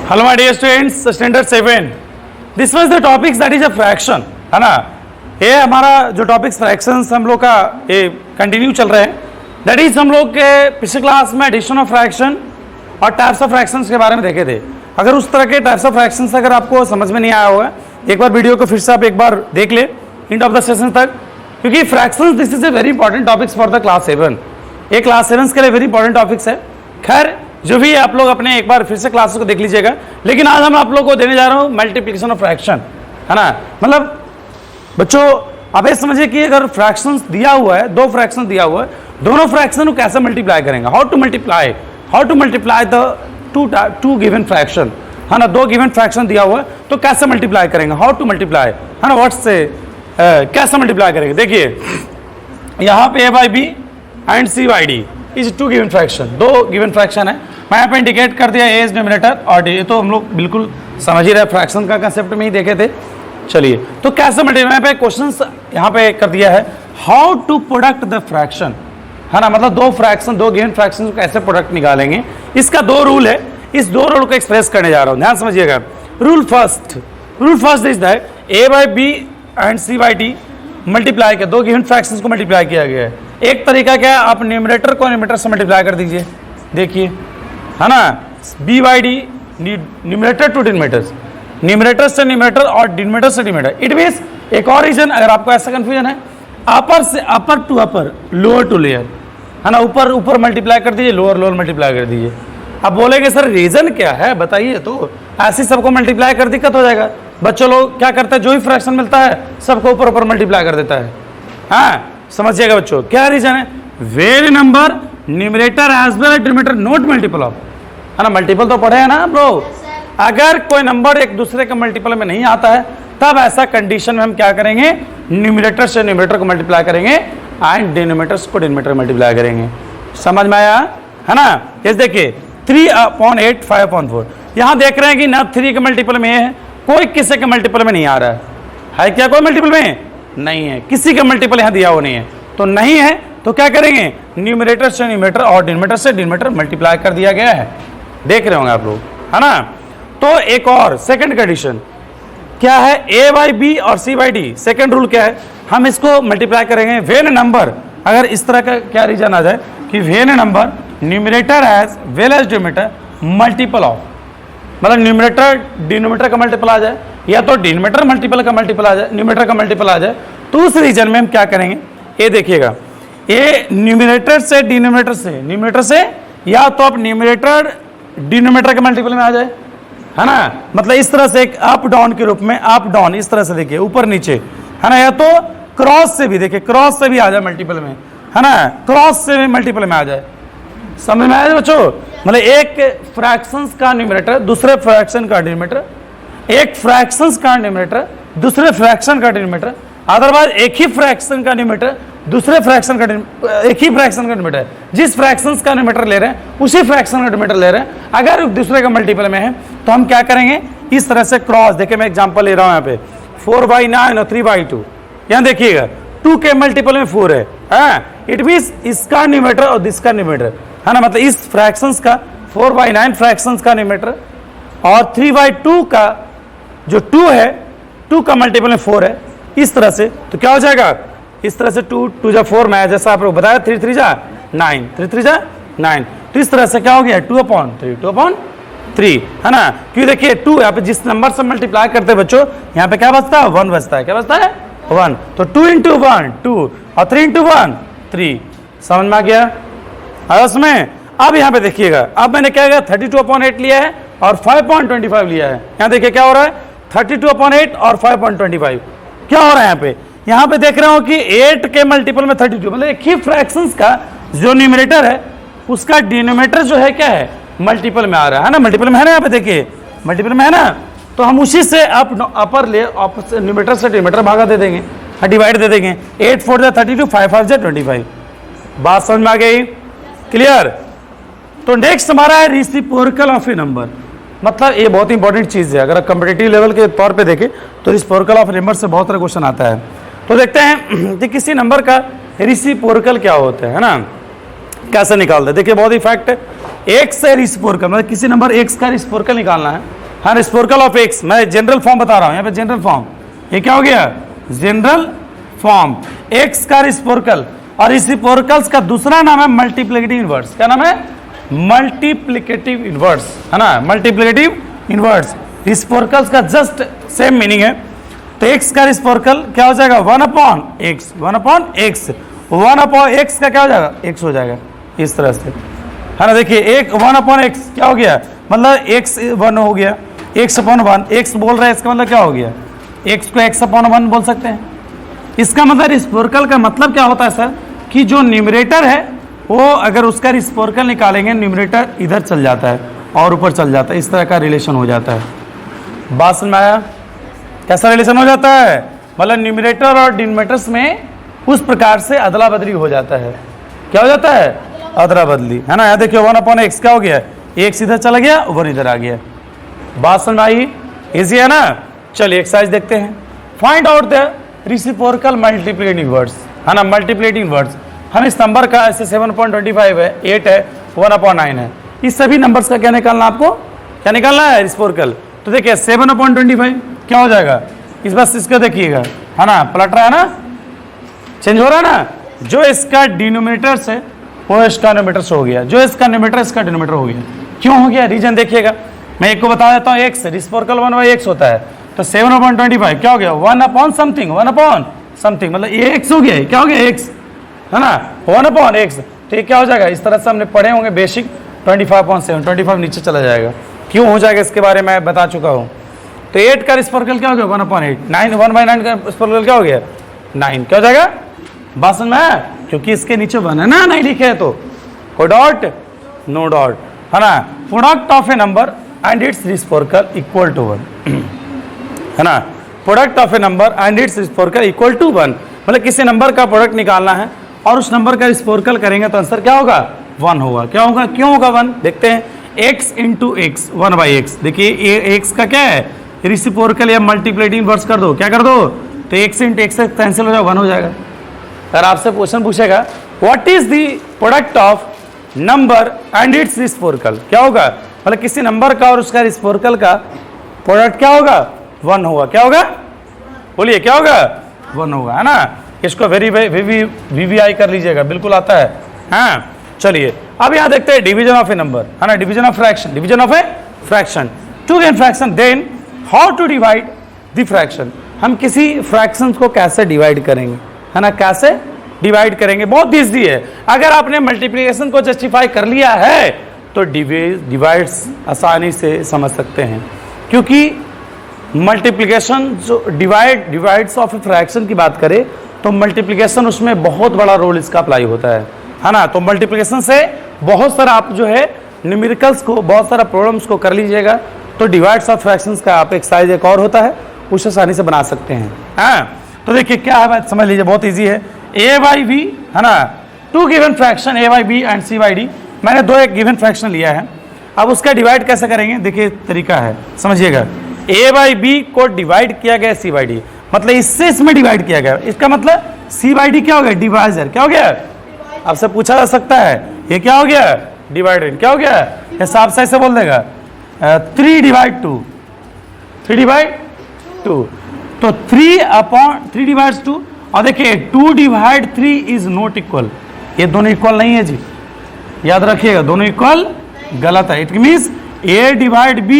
Hello my dear students, standard 7 this was the topics that is a fraction, है ना। ये हमारा जो टॉपिक्स फ्रैक्शंस हम लोग का ये कंटिन्यू चल रहे हैं। दैट इज हम लोग के पिछले क्लास में एडिशन ऑफ फ्रैक्शन और टाइप्स ऑफ फ्रैक्शंस के बारे में देखे थे। अगर उस तरह के टाइप्स ऑफ फ्रैक्शंस अगर आपको समझ में नहीं आया होगा, एक बार वीडियो को फिर से आप एक बार देख ले एंड ऑफ द सेशन तक, क्योंकि fractions this is a very important topics for the class 7। ये क्लास 7 के लिए वेरी इंपॉर्टेंट टॉपिक्स है। खैर जो भी आप लोग अपने एक बार फिर से क्लासेस को देख लीजिएगा, लेकिन आज हम आप लोग को देने जा रहा हूँ मल्टीप्लिकेशन ऑफ फ्रैक्शन, है ना। मतलब बच्चों आप ये समझिए कि अगर फ्रैक्शंस दिया हुआ है, दो फ्रैक्शन दिया हुआ है, दोनों फ्रैक्शन को कैसे मल्टीप्लाई करेंगे, how to multiply the two given fraction, है ना। दो गिवन फ्रैक्शन दिया हुआ है तो कैसे मल्टीप्लाई करेंगे, हाउ टू मल्टीप्लाई, है ना। व्हाट्स से कैसे मल्टीप्लाई करेंगे। देखिए यहाँ पे a by B and c by D is two given fraction, दो गिवन फ्रैक्शन है। मैं यहाँ पे इंडिकेट कर दिया a इज न्यूमरेटर और d, तो हम लोग बिल्कुल समझ ही रहे फ्रैक्शन का कंसेप्ट में ही देखे थे। चलिए तो कैसे मल्टीप्लाई पे क्वेश्चन यहाँ पे कर दिया है, how to product the fraction, है ना। मतलब दो फ्रैक्शन, दो गिवन फ्रैक्शन को कैसे प्रोडक्ट निकालेंगे, इसका दो रूल है। इस दो रूल को एक्सप्रेस करने जा रहा हूँ, ध्यान समझिएगा। Rule first is that a by B and c by D multiply किया, दो गिवन फ्रैक्शंस को मल्टीप्लाई किया गया है। एक तरीका क्या है, आप न्यूमरेटर को न्यूमरेटर से मल्टीप्लाई कर दीजिए, देखिए, है ना। b by D numerator to denominators, numerator से न्यूमरेटर और डिनोमिनेटर से डिनोमिनेटर। इट मीन्स एक और रीजन, अगर आपको ऐसा कंफ्यूजन है, अपर से upper to upper, lower to layer, है ना। ऊपर ऊपर मल्टीप्लाई कर दीजिए, लोअर लोअर मल्टीप्लाई कर दीजिए। अब बोलेंगे सर रीजन क्या है बताइए, तो ऐसे सबको मल्टीप्लाई कर दिक्कत हो जाएगा। बच्चों लोग क्या करते हैं, जो ही फ्रैक्शन मिलता है सबको ऊपर ऊपर मल्टीप्लाई कर देता है। हाँ समझिएगा बच्चों, क्या रीजन है, very number numerator as well as denominator not multiple of, है ना। मल्टीपल तो पढ़े हैं ना ब्रो। अगर कोई नंबर एक दूसरे के मल्टीपल में नहीं आता है, तब ऐसा कंडीशन में हम क्या करेंगे, न्यूमरेटर से न्यूमरेटर को मल्टीप्लाई करेंगे एंड डिनोमिनेटर्स को डिनोमिनेटर मल्टीप्लाई करेंगे। समझ में आया, है ना। ये देखिए 3/8 5/4, यहाँ देख रहे हैं कि ना 3 के मल्टीपल में है, कोई किसी के मल्टीपल में नहीं आ रहा है क्या, कोई मल्टीपल में नहीं है, किसी का मल्टीपल यहाँ दिया हुआ नहीं है, तो नहीं है तो क्या करेंगे, न्यूमरेटर से न्यूमरेटर और डिनोमिनेटर से डिनोमिनेटर मल्टीप्लाई कर दिया गया है। देख रहे होंगे आप लोग, है ना। तो एक और सेकंड कंडीशन क्या है, a बाई बी और c by D. Second rule क्या है, हम इसको मल्टीप्लाई करेंगे वेन नंबर, अगर इस तरह का क्या रीजन आ जाए कि when number numerator as well as denominator multiple of, मतलब न्यूमरेटर डिनोमिनेटर का मल्टीपल आ जाए, या तो डिनोमिनेटर मल्टीपल का मल्टीपल आ जाए, न्यूमरेटर का मल्टीपल आ जाए, तो उस रीजन में हम क्या करेंगे, ये देखिएगा, ये न्यूमरेटर से न्यूमरेटर से या तो आप न्यूमरेटर डिनोमिनेटर के मल्टीपल में आ जाए, है ना। मतलब इस तरह से एक अप डाउन के रूप में, अप डाउन इस तरह से देखिए, ऊपर नीचे, है ना। या तो क्रॉस से भी देखिए, क्रॉस से भी आ जाए मल्टीपल में, है ना, क्रॉस से भी मल्टीपल में आ जाए। समझ में आया बच्चों, मतलब एक फ्रैक्शंस का न्यूमरेटर दूसरे फ्रैक्शन का डिनोमिनेटर, एक फ्रैक्शंस का न्यूमरेटर दूसरे फ्रैक्शन का डिनोमिनेटर, अदरवाइज एक ही फ्रैक्शन का न्यूमरेटर दूसरे फ्रैक्शन का एक ही फ्रैक्शन का डिनोमिनेटर, जिस फ्रैक्शंस का न्यूमरेटर ले रहे हैं उसी फ्रैक्शन का डिनोमिनेटर ले रहे हैं। अगर दूसरे का मल्टीपल में है तो हम क्या करेंगे, इस तरह से क्रॉस। देखिए मैं एग्जांपल ले रहा हूं यहाँ पे 4/9 और 3/2, यहाँ देखिएगा 2 के मल्टीपल में 4 है, इट मीन्स इसका न्यूमरेटर और इसका न्यूमरेटर, है ना। मतलब इस फ्रैक्शंस का 4/9 फ्रैक्शंस का न्यूमरेटर और 3/2 का जो 2 है, 2 का मल्टीपल में 4 है, इस तरह से। तो क्या हो जाएगा, इस तरह से 2 2 जा 4 में, जैसा आप लोग बताया 3 3 जा 9, 3 3 जा 9, तो इस तरह से क्या हो गया 2/3, है ना। क्यों देखिए 2 यहाँ पे जिस नंबर से मल्टीप्लाई करते हैं बच्चों, यहाँ पे क्या बचता है, 1 बचता है, क्या बचता है 1, तो 2 × 1 2 और 3 × 1 3। समझ में आ गया उसमें। अब यहाँ पे देखिएगा, अब मैंने क्या किया, 32/8 लिया है और 5.25 लिया है। यहाँ देखिए क्या हो रहा है, 32/8 और 5.25 क्या हो रहा है यहाँ पे देख रहे हो कि 8 के मल्टीपल में 32, मतलब एक ही फ्रैक्शंस का जो न्यूमरेटर है उसका डिनोमिनेटर जो है क्या है, मल्टीपल में आ रहा है ना। मल्टीपल में है ना, यहाँ पे देखिए मल्टीपल में है ना, तो हम उसी से अपर ले न्यूमरेटर से डिनोमिनेटर भागा दे देंगे, डिवाइड दे देंगे। 8 4 जा 32, 5 5 जा 25। बात समझ में आ गई, क्लियर। तो नेक्स्ट हमारा है रेसिप्रोकल ऑफ ए नंबर। मतलब ये बहुत इंपॉर्टेंट चीज़ है, अगर आप कॉम्पिटिटिव लेवल के तौर पे देखें तो रेसिप्रोकल ऑफ नंबर से बहुत सारा क्वेश्चन आता है। तो देखते हैं कि किसी नंबर का रेसिप्रोकल क्या होता है ना, कैसे निकालते हैं। देखिए बहुत ही फैक्ट है, x से रेसिप्रोकल, मतलब किसी नंबर x का रेसिप्रोकल निकालना है हाँ रिसिप्रोकल ऑफ एक्स, मैं जनरल फॉर्म बता रहा हूँ यहाँ पे, जनरल फॉर्म, ये क्या हो गया जनरल फॉर्म, एक्स का रिसिप्रोकल, और रिसिप्रोकल्स का दूसरा नाम है मल्टीप्लिकेटिव इनवर्स। क्या नाम है? मल्टीप्लिकेटिव इनवर्स, है ना, मल्टीप्लिकेटिव इनवर्स। रिसिप्रोकल्स का जस्ट सेम मीनिंग है। तो एक्स का रिसिप्रोकल क्या हो जाएगा 1 upon x, 1 upon x, 1 upon x का क्या हो जाएगा एक्स हो जाएगा, इस तरह से, है ना। देखिए एक 1 अपॉन एक्स क्या हो गया, मतलब एक्स 1 हो गया, एक्स अपॉन 1, एक्स बोल रहा है, इसका मतलब क्या हो गया, एक्स को एक्स अपॉन 1 बोल सकते हैं। इसका मतलब रिसिप्रोकल का मतलब क्या होता है सर, कि जो न्यूमरेटर है वो अगर उसका रिसिप्रोकल निकालेंगे, न्यूमरेटर इधर चल जाता है और ऊपर चल जाता है, इस तरह का रिलेशन हो जाता है। बात समझ में आया? कैसा रिलेशन हो जाता है, मतलब न्यूमरेटर और डिनोमिनेटर्स में उस प्रकार से अदला बदली हो जाता है। क्या हो जाता है? अदला बदली, है ना। यहाँ देखिए 1 अपॉन एक्स क्या हो गया, एक्स इधर चला गया, 1 इधर आ गया। बात समझ आई? इजी है ना। चलिए एक्सरसाइज देखते हैं। Find out the reciprocal multiplicative inverse, है ना, मल्टीप्लिकेटिव इनवर्स। हम इस नंबर का ऐसे 7.25 है, 8 है, 1/9 है, इस सभी नंबर्स का क्या निकालना, आपको क्या निकालना है रिसिप्रोकल। तो देखिए 7/25 क्या हो जाएगा, इस बस इसका देखिएगा, है ना, पलट रहा है ना, चेंज हो रहा है ना। जो इसका डिनोमिनेटर है वो इसका न्यूमरेटर से हो गया, जो इसका न्यूमरेटर इसका डिनोमिनेटर हो गया। क्यों हो गया, रीजन देखिएगा, मैं एक को बता देता हूँ। एक्स रिसिप्रोकल 1/x होता है, तो 7/25 क्या हो गया 1 अपॉन समथिंग, 1 अपॉन समथिंग, मतलब ये एक्स हो गया, क्या हो गया एक्स, है ना, 1 अपॉन एक्स। तो ये क्या हो जाएगा, इस तरह से हमने पढ़े होंगे बेसिक, 25/7, 25 नीचे चला जाएगा। क्यों हो जाएगा इसके बारे में बता चुका हूँ। तो 8 का रिसिप्रोकल क्या हो गया 1/8, 9 1/9 का रिसिप्रोकल क्या हो गया 9, क्या हो जाएगा। बात समझ में आया? क्योंकि इसके नीचे 1 है ना, नहीं लिखे है तो कोई डॉट नो डॉट, है ना। Product of a number and its reciprocal equal to 1, है ना। Product of a number and its reciprocal equal to 1, मतलब किसी नंबर का प्रोडक्ट निकालना है और उस नंबर का रिसिप्रोकल करेंगे तो आंसर क्या होगा 1 होगा। क्या होगा, क्यों होगा 1, देखते हैं। x इंटू एक्स 1/x, देखिए ये x का क्या है रिसिप्रोकल या मल्टीप्लिकेटिव इनवर्स कर दो, क्या कर दो, तो x इंटू एक्स कैंसिल हो जाएगा, 1 हो जाएगा। अगर आपसे क्वेश्चन पूछेगा what is the product of number and its reciprocal, क्या होगा, मतलब किसी नंबर का और उसका रिसिप्रोकल का प्रोडक्ट क्या होगा 1 होगा, क्या होगा, बोलिए क्या होगा 1 होगा, है ना। इसको वीवीआई कर लीजिएगा, बिल्कुल आता है। हाँ चलिए अब यहाँ देखते हैं डिवीजन ऑफ ए नंबर, है ना, division of fraction, division of a fraction. To gain fraction then how to divide the fraction, हम किसी फ्रैक्शन को कैसे डिवाइड करेंगे, है ना, कैसे डिवाइड करेंगे, बहुत ईजी है। अगर आपने मल्टीप्लिकेशन को जस्टिफाई कर लिया है तो डिवाइड्स आसानी से समझ सकते हैं, क्योंकि मल्टीप्लिकेशन जो डिवाइड्स ऑफ ए फ्रैक्शन की बात करें तो मल्टीप्लिकेशन उसमें बहुत बड़ा रोल इसका अप्लाई होता है ना। तो मल्टीप्लिकेशन से बहुत सारा आप जो है न्यूमेरिकल्स को, बहुत सारा प्रॉब्लम्स को कर लीजिएगा तो डिवाइड्स ऑफ फ्रैक्शंस का आप एक्सरसाइज एक और होता है, उसे आसानी से बना सकते हैं। हाँ तो देखिए क्या है, बात समझ लीजिए, बहुत ईजी है। a/b, है ना, 2 given fraction a/b and c/d, मैंने 2 एक गिवन फ्रैक्शन लिया है, अब उसका डिवाइड कैसे करेंगे, देखिए तरीका है, समझिएगा। a/b को डिवाइड किया गया c/d, मतलब इससे इसमें डिवाइड किया गया, इसका मतलब c/d क्या हो गया डिवाइजर, क्या हो गया, आपसे पूछा जा सकता है ये क्या हो गया डिवाइडेड, क्या हो गया, हिसाब से ऐसे बोल देगा 3/2, 3/2, तो 3/3 डिवाइड्स 2, और देखिए 2/3 इज नॉट इक्वल, ये दोनों इक्वल नहीं है जी, याद रखिएगा, दोनों इक्वल गलत है। It means a/b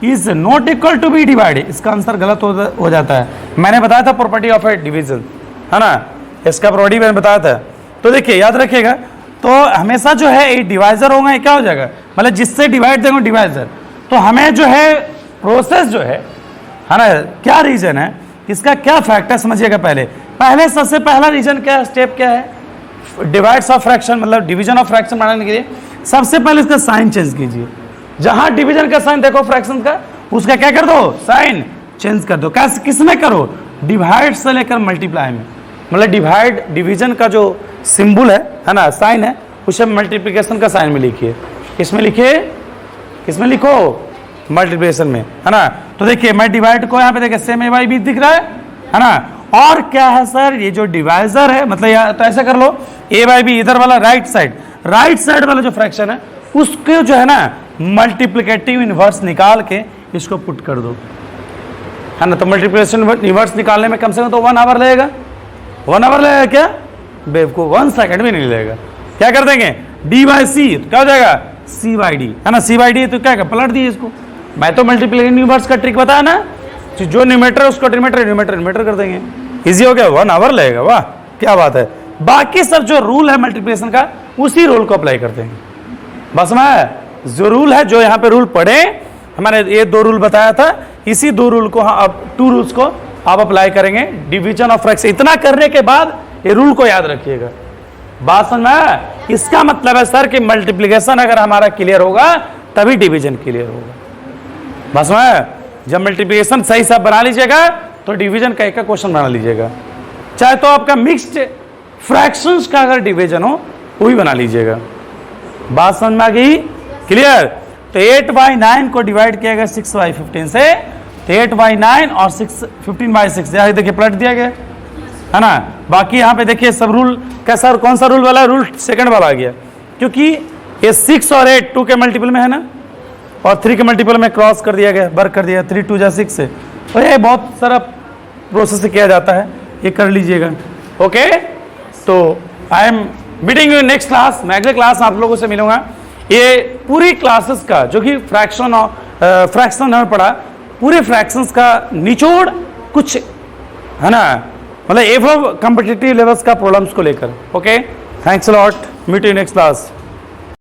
is not equal to b divide, इसका आंसर गलत हो जाता है। मैंने बताया था प्रॉपर्टी ऑफ ए डिवीजन, है ना, इसका प्रॉपर्टी मैंने बताया था। तो देखिए याद रखिएगा, तो हमेशा जो है ये डिवाइजर होगा, ये क्या हो जाएगा, मतलब जिससे डिवाइड देंगे डिवाइजर। तो हमें जो है प्रोसेस जो है ना, क्या रीजन है इसका, क्या फैक्ट है, समझिएगा। पहले सबसे पहला रीजन क्या है, स्टेप क्या है, डिवाइड्स ऑफ फ्रैक्शन, मतलब डिवीजन ऑफ फ्रैक्शन बनाने के लिए सबसे पहले इसका साइन चेंज कीजिए। जहां डिवीजन का साइन देखो फ्रैक्शन का, उसका क्या कर दो, साइन चेंज कर दो। कैसे, किस में करो, डिवाइड से लेकर मल्टीप्लाई में, मतलब डिवाइड डिवीजन का जो सिंबल है ना, साइन है, उसे मल्टीप्लिकेशन का साइन में लिखिए। किसमें लिखिए, किसमें लिखो, मल्टीप्लिकेशन में, है ना। तो देखिए मैं डिवाइड को यहाँ पे देखिए सेम a/b दिख रहा है ना। और क्या है सर, ये जो डिवाइजर है, मतलब तो ऐसा कर लो a/b इधर वाला राइट साइड वाला जो फ्रैक्शन है उसके जो है ना मल्टीप्लिकेटिव इनवर्स निकाल के इसको पुट कर दो, है ना। तो मल्टीप्लिकेशन इनवर्स निकालने में कम से कम तो 1 आवर लगेगा। 1 आवर लगेगा क्या बेवकूफ, 1 सेकंड भी नहीं लगेगा। क्या कर देंगे डी बाई सी, क्या हो जाएगा सी बाई डी, है ना। सी बाई डी तो क्या पलट दिए इसको। मैं तो मल्टीप्लिकेशन इनवर्स का ट्रिक बताया ना, जो न्यूमेटर है उसको न्यूमेटर कर देंगे, इजी हो गया। 1 आवर लगेगा, वाह क्या बात है। बाकी सब जो रूल है मल्टीप्लिकेशन का उसी रूल को अप्लाई करते हैं। बस मैं जो रूल है, जो यहाँ पे रूल पढ़े हमारे, ये 2 रूल बताया था, इसी 2 रूल को आप 2 रूल्स को आप अप्लाई करेंगे डिवीजन ऑफ फ्रैक्शन। इतना करने के बाद ये रूल को याद रखिएगा। बात समझ में आया? इसका मतलब है सर कि मल्टीप्लिकेशन अगर हमारा क्लियर होगा तभी डिवीजन क्लियर होगा। बस में जब मल्टीप्लिकेशन सही सब बना लीजिएगा तो डिवीजन का एक क्वेश्चन बना लीजिएगा। चाहे तो आपका मिक्स्ड फ्रैक्शंस का अगर डिवीजन हो वो भी बना लीजिएगा। बात समझ में आ गई? क्लियर? तो 8/9 को डिवाइड किया गया 6/15 से, तो 8/9 और 15/6 देखिए पलट दिया गया, है ना। बाकी यहाँ पे देखिए सब रूल कैसा, कौन सा रूल वाला, रूल सेकंड वाला आ गया, क्योंकि ये 6 और 8 2 के मल्टीपल में है ना, और 3 के मल्टीपल में क्रॉस कर दिया गया, वर्क कर दिया 3 2 जा 6 से। तो ये बहुत सारा प्रोसेस से किया जाता है, ये कर लीजिएगा। ओके, तो I am meeting you next class. मैं अगले क्लास आप लोगों से मिलूंगा। ये पूरी क्लासेस का जो कि फ्रैक्शन हमें पढ़ा, पूरे फ्रैक्शंस का निचोड़ कुछ है ना, मतलब एवं कॉम्पिटिटिव लेवल्स का प्रॉब्लम्स को लेकर। Okay, thanks a lot, meet you next class.